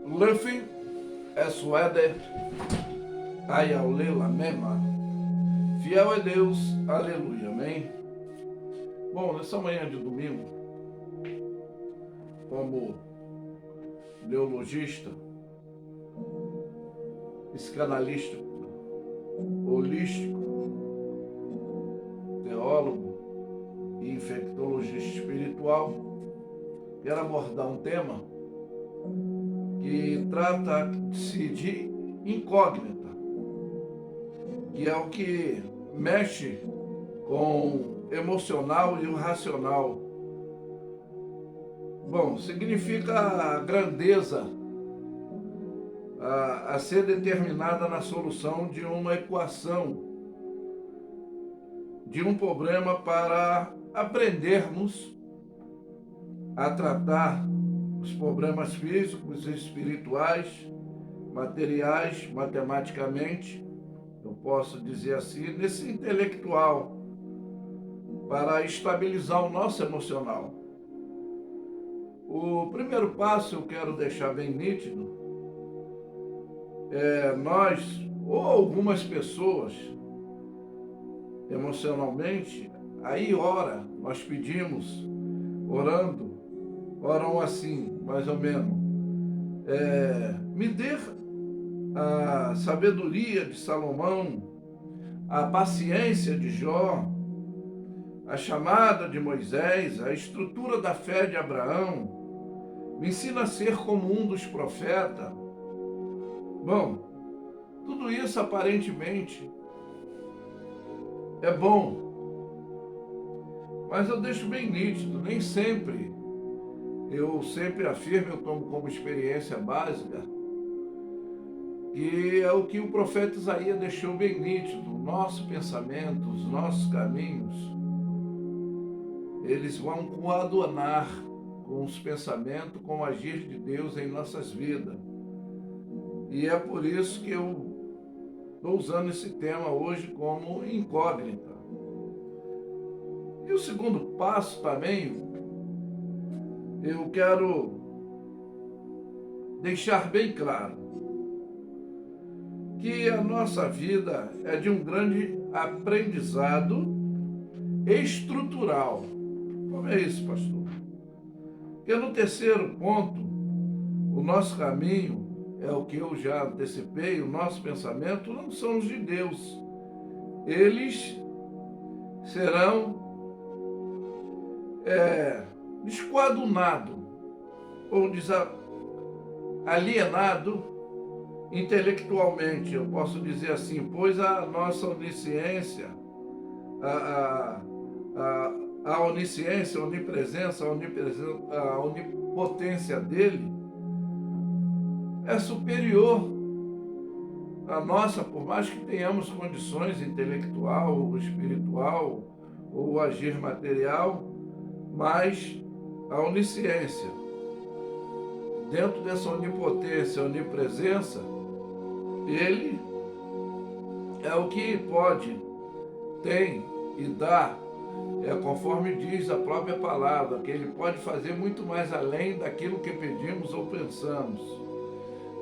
Luffy Esweder Ayalela Mema. Fiel é Deus, aleluia, amém. Bom, nessa manhã de domingo, como neurologista, psicanalista, holístico, teólogo e infectologista espiritual, quero abordar um tema que trata-se de incógnita, que é o que mexe com o emocional e o racional. Bom, significa a grandeza a ser determinada na solução de uma equação, de um problema, para aprendermos a tratar os problemas físicos, espirituais, materiais, matematicamente, eu posso dizer assim, nesse intelectual, para estabilizar o nosso emocional. O primeiro passo eu quero deixar bem nítido, nós, ou algumas pessoas, emocionalmente, aí nós pedimos, oram assim, mais ou menos, me dê a sabedoria de Salomão, a paciência de Jó, a chamada de Moisés, a estrutura da fé de Abraão, me ensina a ser como um dos profetas. Bom, tudo isso aparentemente é bom, mas eu deixo bem nítido, nem sempre, eu sempre afirmo, eu tomo como experiência básica, que é o que o profeta Isaías deixou bem nítido: o nosso pensamento, os nossos caminhos, eles vão coadunar com os pensamentos, com o agir de Deus em nossas vidas. E é por isso que eu estou usando esse tema hoje como incógnita. E o segundo passo também, eu quero deixar bem claro que a nossa vida é de um grande aprendizado estrutural. Como é isso, pastor? Porque no terceiro ponto, o nosso caminho é o que eu já antecipei, o nosso pensamento não são os de Deus. Eles serão descoadunados ou alienados intelectualmente, eu posso dizer assim, pois a nossa onisciência, a onisciência, a onipresença, a onipotência dele é superior à nossa, por mais que tenhamos condições intelectual ou espiritual ou agir material, mas a onisciência, dentro dessa onipotência, onipresença, ele é o que pode, tem e dá, conforme diz a própria palavra, que ele pode fazer muito mais além daquilo que pedimos ou pensamos.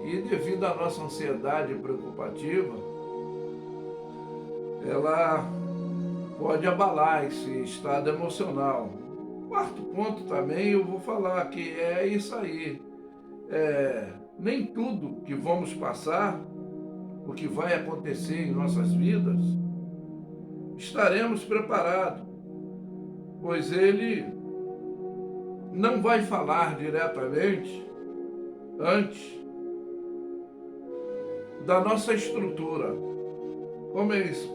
E devido à nossa ansiedade preocupativa, ela pode abalar esse estado emocional. Quarto ponto também eu vou falar que é isso aí. Nem tudo que vamos passar, o que vai acontecer em nossas vidas, estaremos preparados, pois ele não vai falar diretamente antes da nossa estrutura. Como é isso?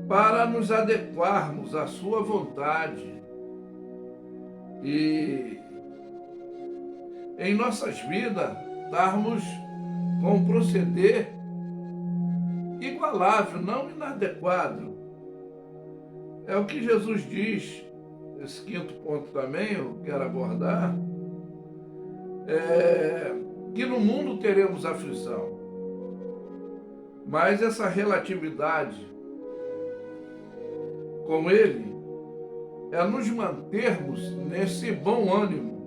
Para nos adequarmos à sua vontade e em nossas vidas darmos com um proceder igualável, não inadequado. É o que Jesus diz. Esse quinto ponto também eu quero abordar, que no mundo teremos aflição, mas essa relatividade com ele é nos mantermos nesse bom ânimo,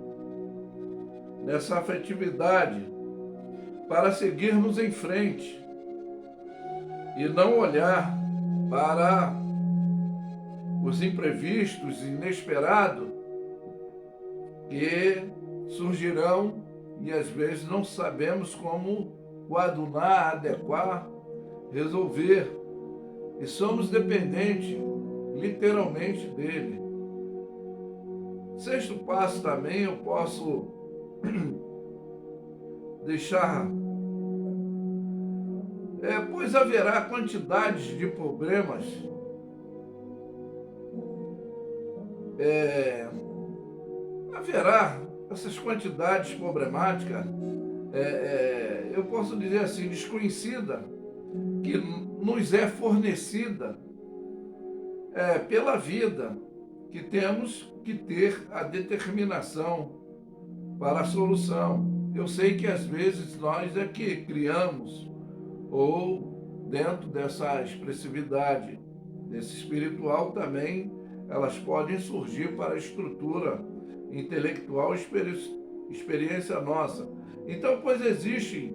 nessa afetividade, para seguirmos em frente e não olhar para os imprevistos, inesperados que surgirão e às vezes não sabemos como coadunar, adequar, resolver. E somos dependentes, literalmente, dele. Sexto passo também eu posso deixar, pois haverá quantidades de problemas, haverá essas quantidades problemáticas, eu posso dizer assim, desconhecida, que nos é fornecida pela vida, que temos que ter a determinação para a solução. Eu sei que às vezes nós é que criamos, ou dentro dessa expressividade, desse espiritual também, elas podem surgir para a estrutura intelectual, experiência nossa. Então, pois existe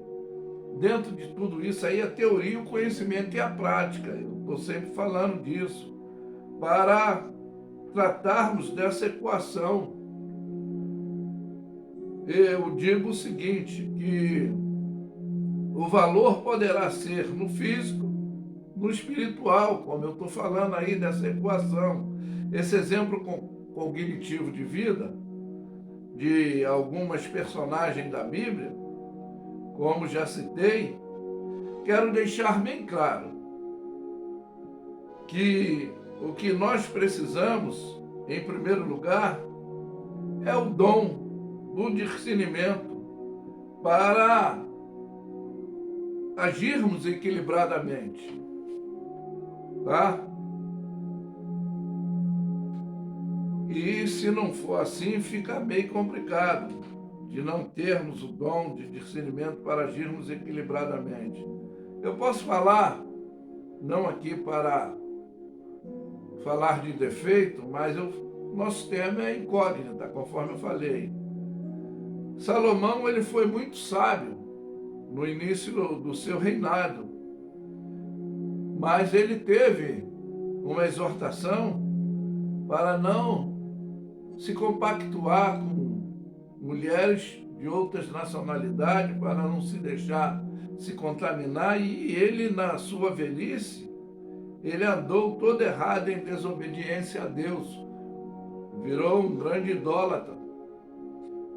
dentro de tudo isso aí a teoria, o conhecimento e a prática. Eu estou sempre falando disso, para tratarmos dessa equação. Eu digo o seguinte, que o valor poderá ser no físico, no espiritual, como eu estou falando aí dessa equação. Esse exemplo cognitivo de vida, de algumas personagens da Bíblia, como já citei, quero deixar bem claro que o que nós precisamos, em primeiro lugar, é o dom do discernimento para agirmos equilibradamente, tá? E se não for assim, fica bem complicado de não termos o dom de discernimento para agirmos equilibradamente. Eu posso falar, não aqui para falar de defeito, mas nosso tema é incógnita, conforme eu falei. Salomão, ele foi muito sábio no início do seu reinado, mas ele teve uma exortação para não se compactuar com mulheres de outras nacionalidades, para não se deixar se contaminar, e ele, na sua velhice, ele andou todo errado em desobediência a Deus, virou um grande idólatra.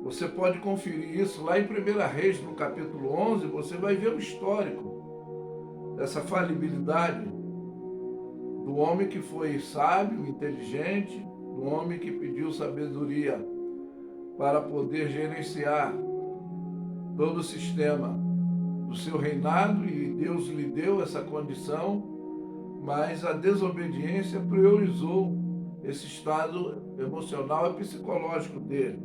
Você pode conferir isso lá em 1 Reis, no capítulo 11, você vai ver o histórico dessa falibilidade do homem que foi sábio, inteligente, do homem que pediu sabedoria para poder gerenciar todo o sistema do seu reinado, e Deus lhe deu essa condição, mas a desobediência priorizou esse estado emocional e psicológico dele.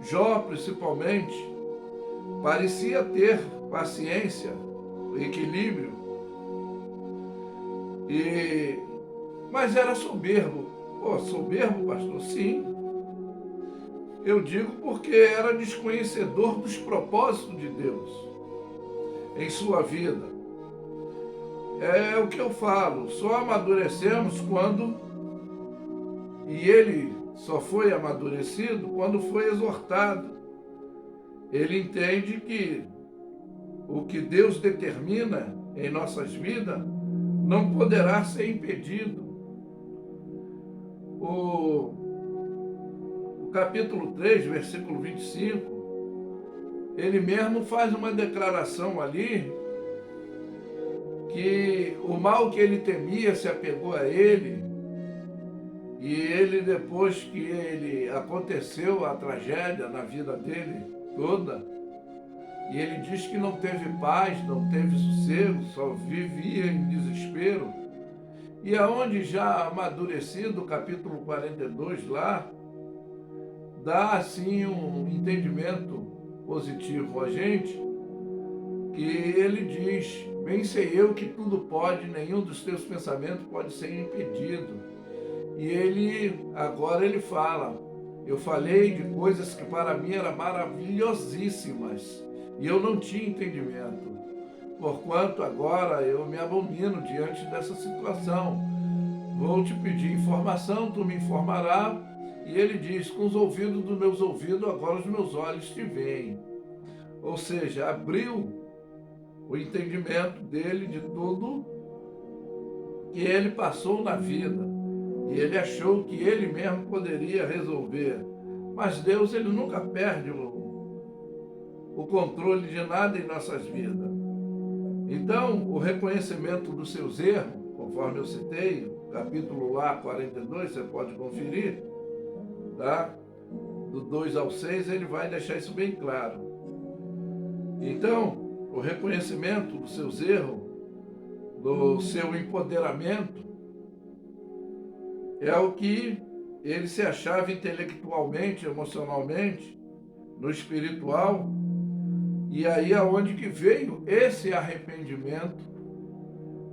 Jó, principalmente, parecia ter paciência, equilíbrio, mas era soberbo. Pô, soberbo, pastor? Sim. Eu digo porque era desconhecedor dos propósitos de Deus em sua vida. É o que eu falo, só amadurecemos quando, e ele só foi amadurecido quando foi exortado. Ele entende que o que Deus determina em nossas vidas não poderá ser impedido. O capítulo 3, versículo 25, ele mesmo faz uma declaração ali, que o mal que ele temia se apegou a ele, e ele, depois que aconteceu a tragédia na vida dele toda, e ele diz que não teve paz, não teve sossego, só vivia em desespero. E aonde já amadurecido, capítulo 42 lá, dá assim um entendimento positivo a gente, que ele diz: bem sei eu que tudo pode, nenhum dos teus pensamentos pode ser impedido. E agora ele fala Eu falei de coisas que para mim eram maravilhosíssimas e eu não tinha entendimento. Porquanto agora eu me abomino diante dessa situação. Vou te pedir informação, tu me informarás. E ele diz, com os ouvidos dos meus ouvidos, agora os meus olhos te veem. Ou seja, abriu o entendimento dele de tudo que ele passou na vida. E ele achou que ele mesmo poderia resolver. Mas Deus, ele nunca perde o controle de nada em nossas vidas. Então, o reconhecimento dos seus erros, conforme eu citei, capítulo lá 42, você pode conferir, tá? Do 2 ao 6, ele vai deixar isso bem claro. Então, o reconhecimento dos seus erros, do seu empoderamento, é o que ele se achava intelectualmente, emocionalmente, no espiritual, e aí aonde que veio esse arrependimento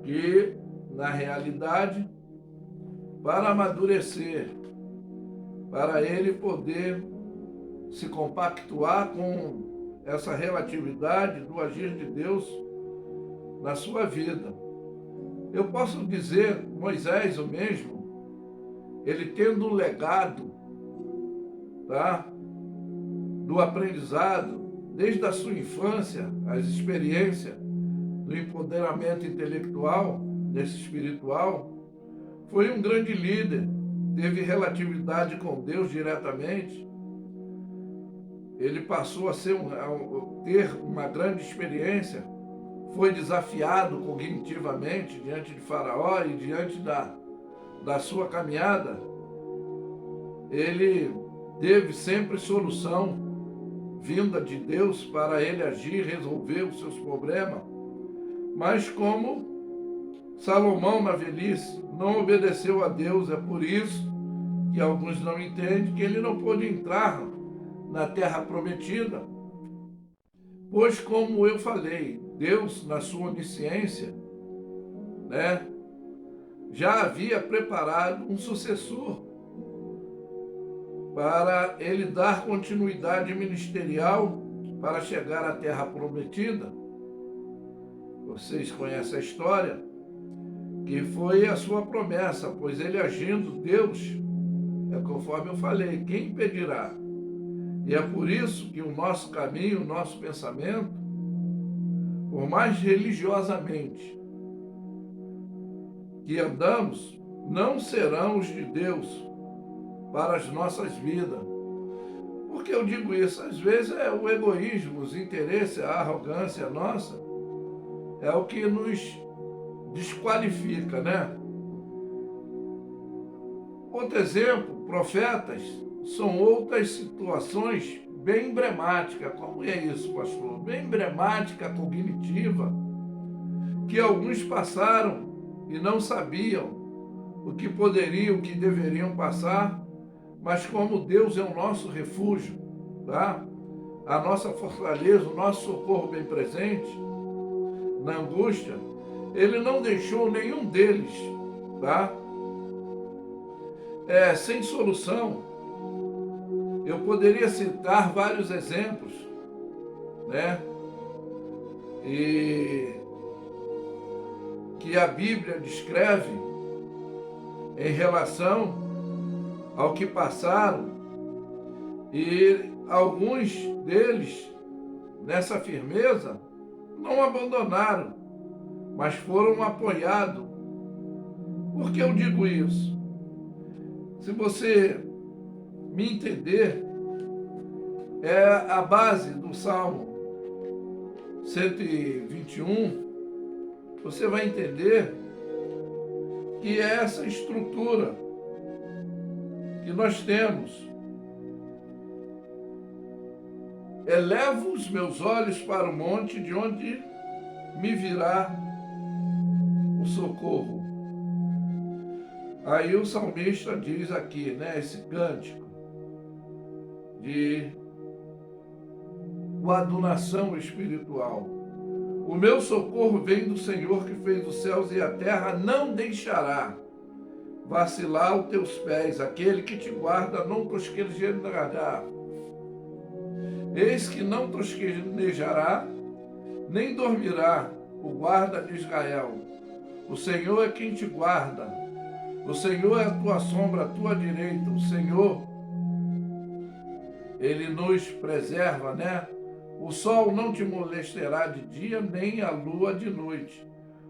que, na realidade, para amadurecer, para ele poder se compactuar com essa relatividade do agir de Deus na sua vida. Eu posso dizer, Moisés o mesmo, ele tendo um legado, tá, do aprendizado, desde a sua infância, as experiências do empoderamento intelectual, desse espiritual, foi um grande líder, teve relatividade com Deus diretamente. Ele passou a ter uma grande experiência, foi desafiado cognitivamente diante de Faraó e diante da sua caminhada. Ele teve sempre solução vinda de Deus para ele agir, resolver os seus problemas. Mas como Salomão na velhice não obedeceu a Deus, é por isso que alguns não entendem que ele não pôde entrar na terra prometida. Pois, como eu falei, Deus, na sua onisciência, né, já havia preparado um sucessor para ele dar continuidade ministerial para chegar à terra prometida. Vocês conhecem a história, que foi a sua promessa, pois ele agindo, Deus, é conforme eu falei, quem impedirá? E é por isso que o nosso caminho, o nosso pensamento, por mais religiosamente que andamos, não serão os de Deus para as nossas vidas. Por que eu digo isso? Às vezes é o egoísmo, os interesses, a arrogância nossa, é o que nos desqualifica, né? Outro exemplo, profetas, são outras situações bem emblemáticas. Como é isso, pastor? Bem emblemática, cognitiva, que alguns passaram e não sabiam o que poderiam, o que deveriam passar, mas como Deus é o nosso refúgio, tá? A nossa fortaleza, o nosso socorro bem presente, na angústia, ele não deixou nenhum deles, tá? Sem solução. Eu poderia citar vários exemplos, né? E que a Bíblia descreve em relação ao que passaram, e alguns deles, nessa firmeza, não abandonaram, mas foram apoiados. Por que eu digo isso? Se você me entender, é a base do Salmo 121, você vai entender que é essa estrutura que nós temos. Elevo os meus olhos para o monte, de onde me virá o socorro. Aí o salmista diz aqui, né, esse cântico de coadunação espiritual. O meu socorro vem do Senhor que fez os céus e a terra, não deixará. vacilar os teus pés, aquele que te guarda não tosquenejará. Eis que não tosquenejará, nem dormirá o guarda de Israel. O Senhor é quem te guarda. O Senhor é a tua sombra, a tua direita. O Senhor, Ele nos preserva, né? O sol não te molestará de dia, nem a lua de noite.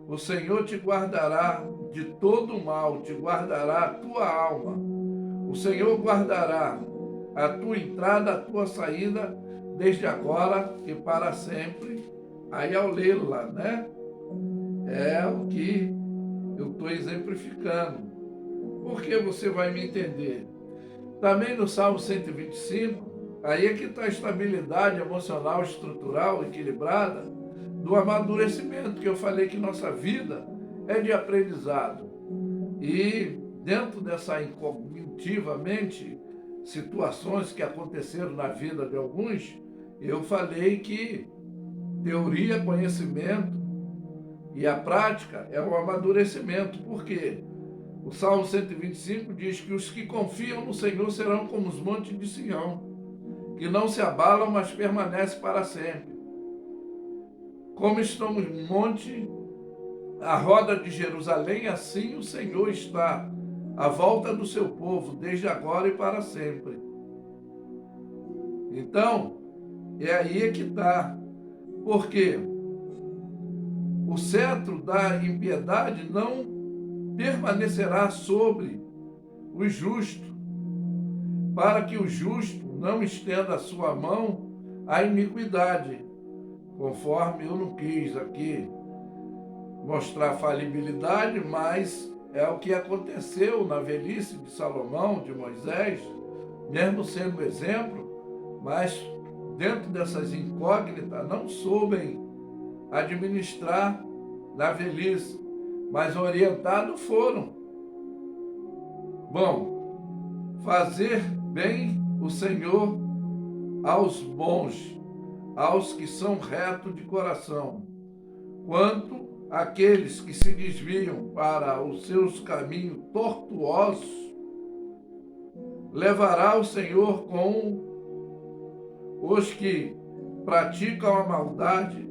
O Senhor te guardará de todo mal, te guardará a tua alma. O Senhor guardará a tua entrada, a tua saída, desde agora e para sempre. Aí ao lê-la, né? É o que eu estou exemplificando. Porque você vai me entender. Também no Salmo 125, aí é que está a estabilidade emocional, estrutural, equilibrada, do amadurecimento, que eu falei que nossa vida é de aprendizado. E dentro dessa incognitivamente situações que aconteceram na vida de alguns, eu falei que teoria, conhecimento e a prática é o amadurecimento. Por quê? O Salmo 125 diz que os que confiam no Senhor serão como os montes de Sião, que não se abalam, mas permanecem para sempre. Como estão os montes, a roda de Jerusalém, assim o Senhor está à volta do seu povo, desde agora e para sempre. Então, é aí que está. Porque o cetro da impiedade não permanecerá sobre o justo, para que o justo não estenda a sua mão à iniquidade, conforme eu não quis aqui mostrar falibilidade, mas é o que aconteceu na velhice de Salomão, de Moisés, mesmo sendo exemplo, mas dentro dessas incógnitas não soubem administrar na velhice, mas orientados foram. Bom, fazer bem o Senhor aos bons, aos que são retos de coração, quanto aqueles que se desviam para os seus caminhos tortuosos, levará o Senhor com os que praticam a maldade.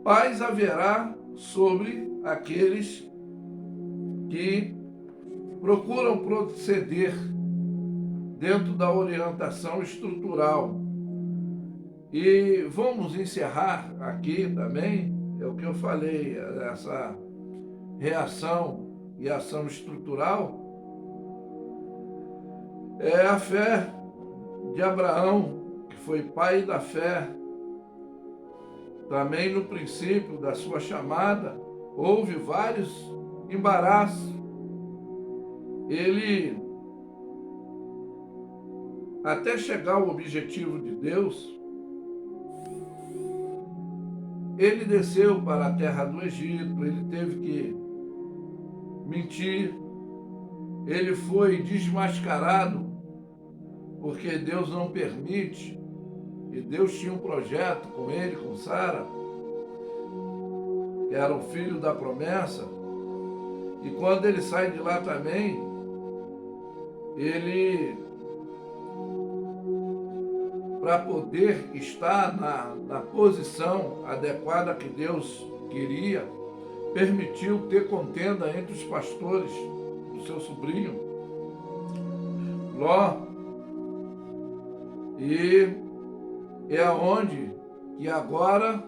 Paz haverá sobre aqueles que procuram proceder dentro da orientação estrutural. E vamos encerrar aqui também, é o que eu falei, essa reação e ação estrutural, é a fé de Abraão, que foi pai da fé. Também no princípio da sua chamada, houve vários embaraços. Ele, até chegar ao objetivo de Deus, ele desceu para a terra do Egito, ele teve que mentir, ele foi desmascarado, porque Deus não permite, e Deus tinha um projeto com ele, com Sara, que era o filho da promessa, e quando ele sai de lá também, ele, para poder estar na posição adequada que Deus queria, permitiu ter contenda entre os pastores do seu sobrinho, Ló, e é onde que agora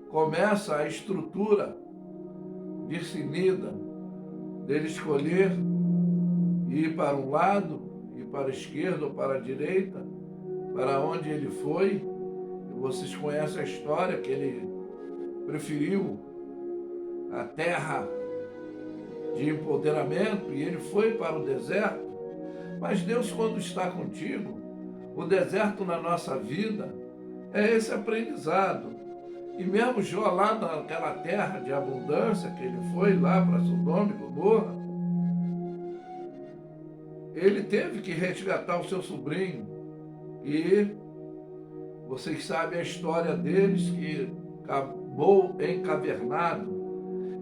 começa a estrutura definida dele escolher ir para um lado, ir para a esquerda ou para a direita, para onde ele foi. E vocês conhecem a história que ele preferiu a terra de empoderamento e ele foi para o deserto. Mas Deus, quando está contigo, o deserto na nossa vida é esse aprendizado. E mesmo Jó lá naquela terra de abundância que ele foi lá para Sodoma e Gomorra, ele teve que resgatar o seu sobrinho. E vocês sabem a história deles, que acabou encavernado.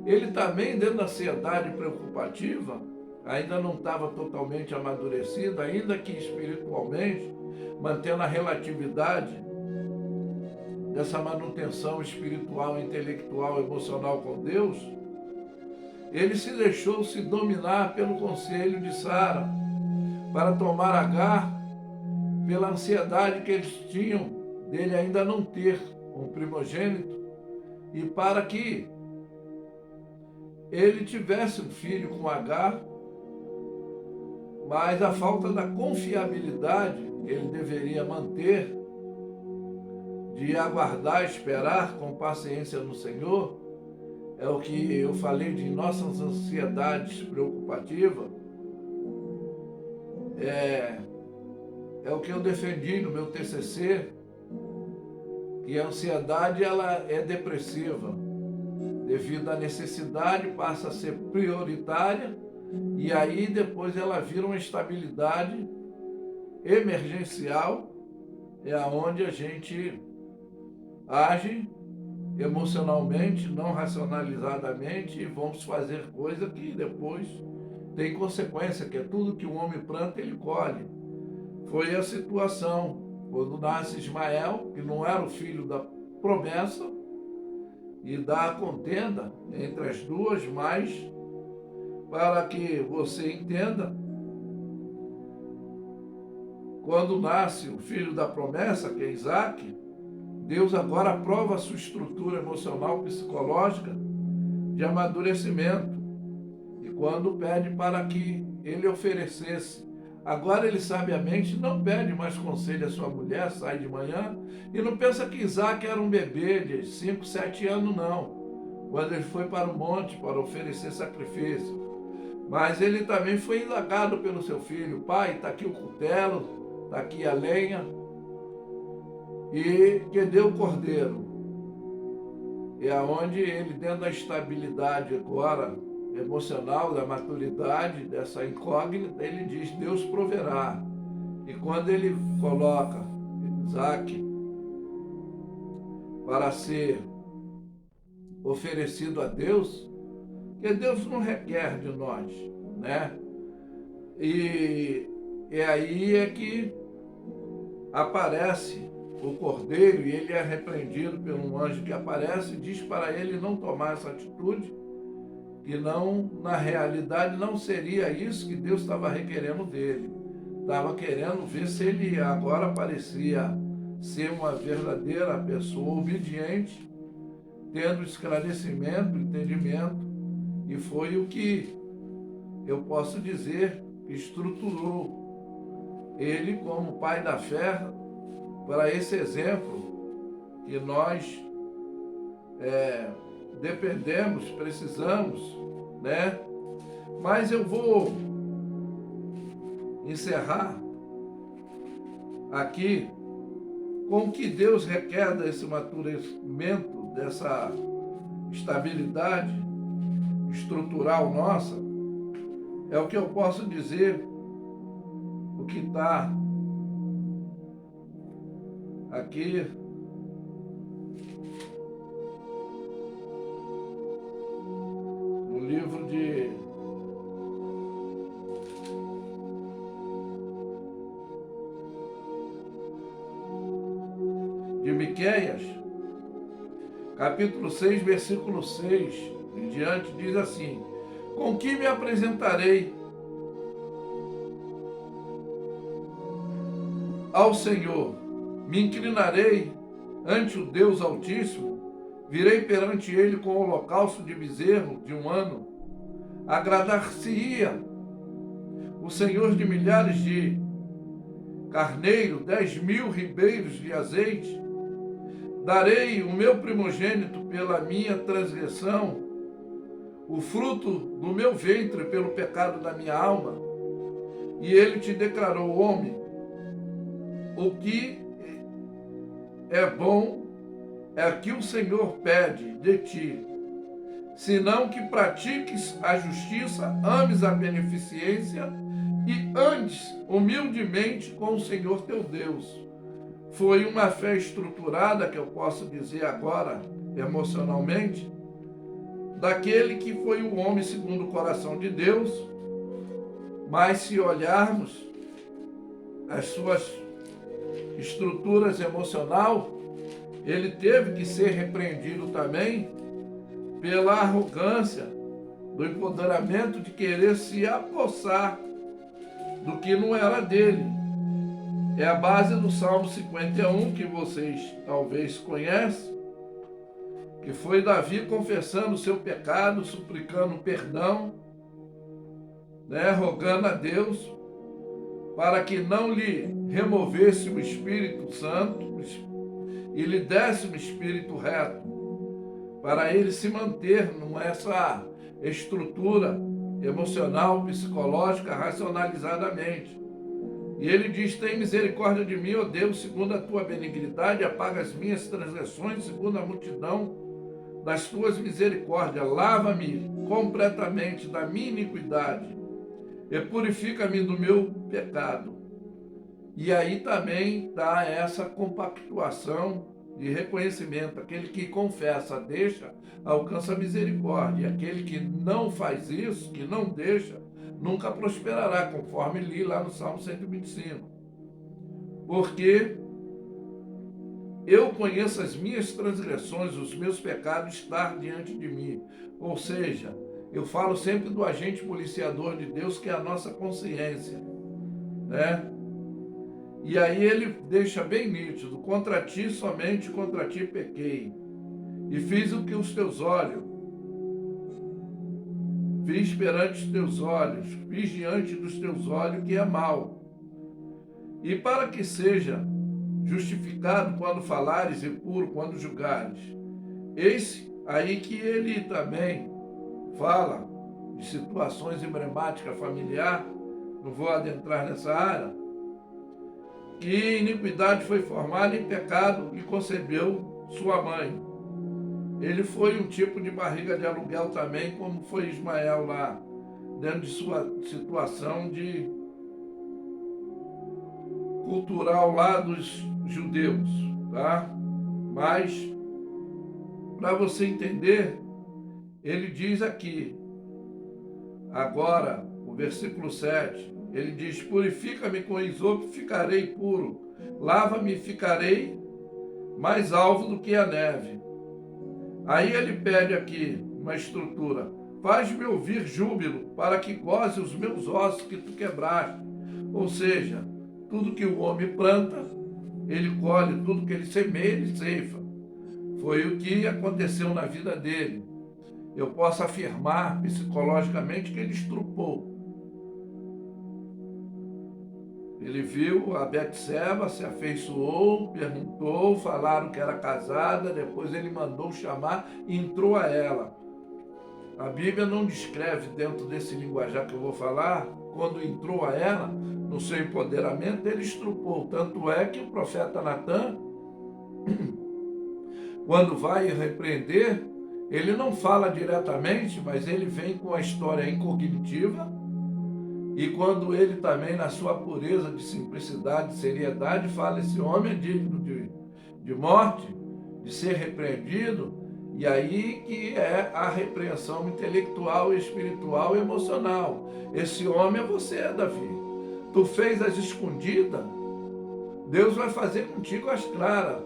ele também, dentro da ansiedade preocupativa, ainda não estava totalmente amadurecido, ainda que espiritualmente, mantendo a relatividade dessa manutenção espiritual, intelectual, emocional com Deus, ele se deixou se dominar pelo conselho de Sara para tomar Agar, pela ansiedade que eles tinham dele ainda não ter um primogênito, e para que ele tivesse um filho com Agar, mas a falta da confiabilidade que ele deveria manter, de aguardar, esperar com paciência no Senhor, é o que eu falei de nossas ansiedades preocupativas, é o que eu defendi no meu TCC, que a ansiedade ela é depressiva, devido à necessidade passa a ser prioritária, e aí depois ela vira uma estabilidade emergencial, é aonde a gente age emocionalmente, não racionalizadamente, e vamos fazer coisa que depois tem consequência, que é tudo que o homem planta, ele colhe. Foi a situação quando nasce Ismael, que não era o filho da promessa, e dá a contenda entre as duas, mas para que você entenda, quando nasce o filho da promessa, que é Isaac, Deus agora prova a sua estrutura emocional, psicológica, de amadurecimento. E quando pede para que ele oferecesse, agora ele sabiamente não pede mais conselho à sua mulher, sai de manhã, e não pensa que Isaac era um bebê de 5, 7 anos, não. Quando ele foi para o monte para oferecer sacrifício. Mas ele também foi indagado pelo seu filho: pai, está aqui o cutelo, está aqui a lenha, e cadê o cordeiro? É aonde ele, dentro da estabilidade agora emocional, da maturidade, dessa incógnita, ele diz: Deus proverá. E quando ele coloca Isaac para ser oferecido a Deus, que Deus não requer de nós, né? E aí é que aparece o cordeiro, e ele é repreendido por um anjo que aparece e diz para ele não tomar essa atitude, que não, na realidade não seria isso que Deus estava requerendo dele. Estava querendo ver se ele agora parecia ser uma verdadeira pessoa obediente, tendo esclarecimento, entendimento, e foi o que eu posso dizer que estruturou ele como pai da fé, para esse exemplo que nós dependemos, precisamos, né? Mas eu vou encerrar aqui com o que Deus requer desse maturecimento, dessa estabilidade estrutural nossa. É o que eu posso dizer, o que está aqui no livro de Miqueias, capítulo 6, versículo 6 em diante, diz assim: com que me apresentarei ao Senhor? Me inclinarei ante o Deus Altíssimo, virei perante ele com holocausto de bezerro de um ano. Agradar-se-ia o Senhor de milhares de carneiro, 10.000 ribeiros de azeite. Darei o meu primogênito pela minha transgressão, o fruto do meu ventre pelo pecado da minha alma. E ele te declarou: homem, o que é bom é que o Senhor pede de ti, senão que pratiques a justiça, ames a beneficência e andes humildemente com o Senhor teu Deus. Foi uma fé estruturada, que eu posso dizer agora, emocionalmente, daquele que foi o homem segundo o coração de Deus, mas se olharmos as suas estruturas emocional, ele teve que ser repreendido também pela arrogância do empoderamento de querer se apossar do que não era dele. É a base do Salmo 51, que vocês talvez conhecem, que foi Davi confessando o seu pecado, suplicando perdão, rogando a Deus para que não lhe removesse o Espírito Santo e lhe desse um espírito reto, para ele se manter nessa estrutura emocional, psicológica, racionalizadamente. E ele diz: tem misericórdia de mim, ó Deus, segundo a tua benignidade, apaga as minhas transgressões, segundo a multidão das tuas misericórdias, lava-me completamente da minha iniquidade e purifica-me do meu pecado. E aí também está essa compactuação de reconhecimento. Aquele que confessa, deixa, alcança a misericórdia. E aquele que não faz isso, que não deixa, nunca prosperará, conforme li lá no Salmo 125. Porque eu conheço as minhas transgressões, os meus pecados estão diante de mim. Ou seja, eu falo sempre do agente policiador de Deus, que é a nossa consciência, né? E aí ele deixa bem nítido: contra ti, somente contra ti pequei, e fiz o que os teus olhos, fiz perante os teus olhos, fiz diante dos teus olhos, que é mal. E para que seja justificado quando falares e puro quando julgares. Eis aí que ele também fala de situações emblemáticas familiar, não vou adentrar nessa área, que iniquidade foi formada em pecado e concebeu sua mãe. Ele foi um tipo de barriga de aluguel também, como foi Ismael lá, dentro de sua situação de cultural lá dos judeus, tá? Mas, para você entender, ele diz aqui, agora, o versículo 7, ele diz: purifica-me com isopo, ficarei puro, lava-me, ficarei mais alvo do que a neve. Aí ele pede aqui uma estrutura: faz-me ouvir júbilo, para que goze os meus ossos que tu quebraste. Ou seja, tudo que o homem planta, ele colhe, tudo que ele semeia, ele ceifa. Foi o que aconteceu na vida dele. Eu posso afirmar psicologicamente que ele estrupou. Ele viu a Betseba, se afeiçoou, perguntou, falaram que era casada, depois ele mandou chamar e entrou a ela. A Bíblia não descreve dentro desse linguajar que eu vou falar, quando entrou a ela, no seu empoderamento, ele estrupou. Tanto é que o profeta Natan, quando vai repreender, ele não fala diretamente, mas ele vem com a história incognitiva, e quando ele também, na sua pureza de simplicidade, de seriedade, fala: esse homem é digno de morte, de ser repreendido. E aí que é a repreensão intelectual, espiritual e emocional. Esse homem é você, Davi. Tu fez as escondidas, Deus vai fazer contigo as claras.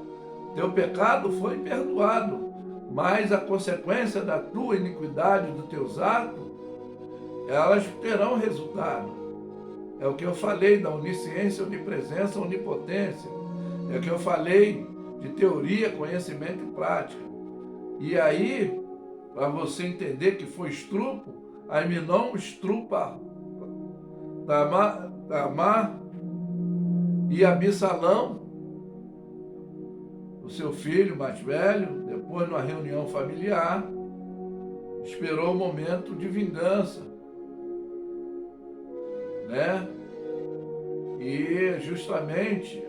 Teu pecado foi perdoado, mas a consequência da tua iniquidade, dos teus atos, elas terão resultado. É o que eu falei da onisciência, onipresença, onipotência. É o que eu falei de teoria, conhecimento e prática. E aí, para você entender que foi estrupo, Aminon estrupa Tamar e Absalão, o seu filho mais velho, depois numa reunião familiar, esperou o momento de vingança, né? E justamente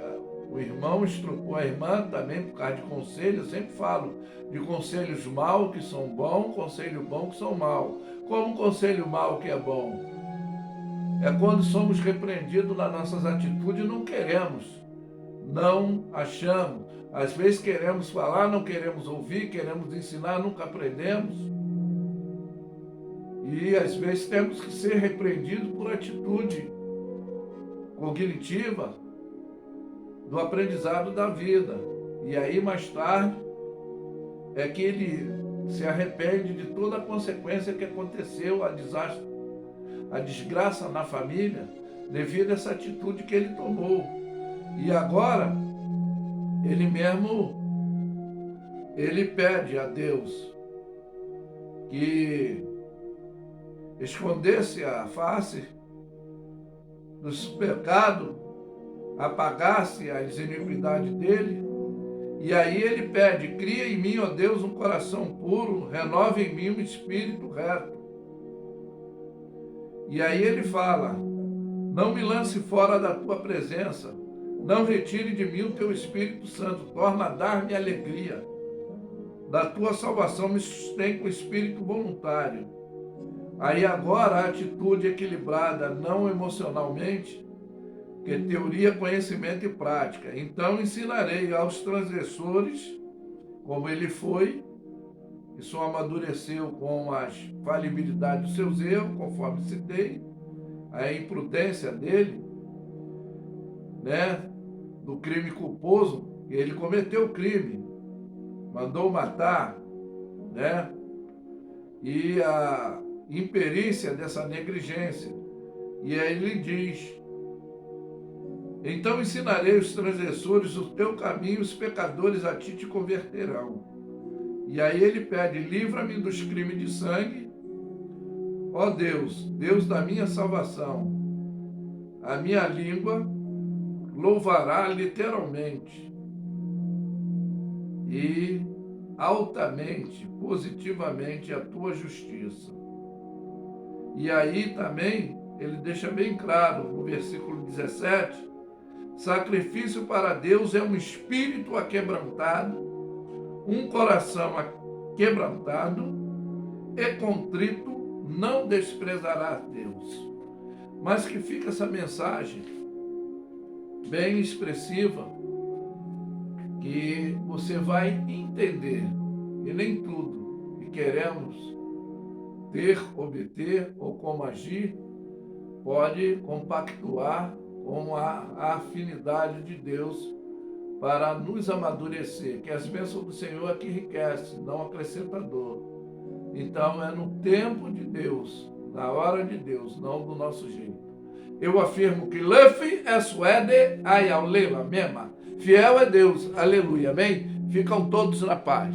o irmão estrupou a irmã também por causa de conselho. Eu sempre falo de conselhos maus que são bons, conselho bom que são maus. Como conselho mau que é bom? É quando somos repreendidos nas nossas atitudes e não queremos, não achamos. Às vezes queremos falar, não queremos ouvir, queremos ensinar, nunca aprendemos. E às vezes temos que ser repreendidos por atitude cognitiva do aprendizado da vida. E aí mais tarde é que ele se arrepende de toda a consequência que aconteceu, a desgraça na família, devido a essa atitude que ele tomou. E agora, ele pede a Deus que escondesse a face dos pecados, apagasse as iniquidades dele. E aí ele pede: cria em mim, ó Deus, um coração puro, renova em mim um espírito reto. E aí ele fala: não me lance fora da tua presença, não retire de mim o teu Espírito Santo, torna a dar-me alegria. Da tua salvação me sustém com espírito voluntário. Aí agora a atitude equilibrada, não emocionalmente, que é teoria, conhecimento e prática. Então ensinarei aos transgressores, como ele foi, e só amadureceu com as falibilidades dos seus erros, conforme citei, a imprudência dele, né, do crime culposo. Ele cometeu o crime, mandou matar, né, e a imperícia dessa negligência. E aí ele diz: então ensinarei os transgressores o teu caminho, os pecadores a ti te converterão. E aí ele pede: livra-me dos crimes de sangue, ó Deus, Deus da minha salvação. A minha língua louvará literalmente e altamente, positivamente a tua justiça. E aí também ele deixa bem claro no versículo 17: sacrifício para Deus é um espírito aquebrantado, um coração aquebrantado e contrito não desprezará Deus. Mas que fica essa mensagem bem expressiva, que você vai entender, e nem tudo que queremos ter, obter ou como agir pode compactuar com a afinidade de Deus para nos amadurecer, que as bênçãos do Senhor é que enriquece, não acrescenta dor. Então é no tempo de Deus, na hora de Deus, não do nosso jeito. Eu afirmo que Luffy é suede, ai ao lela mesma. Fiel é Deus, aleluia, amém? Ficam todos na paz.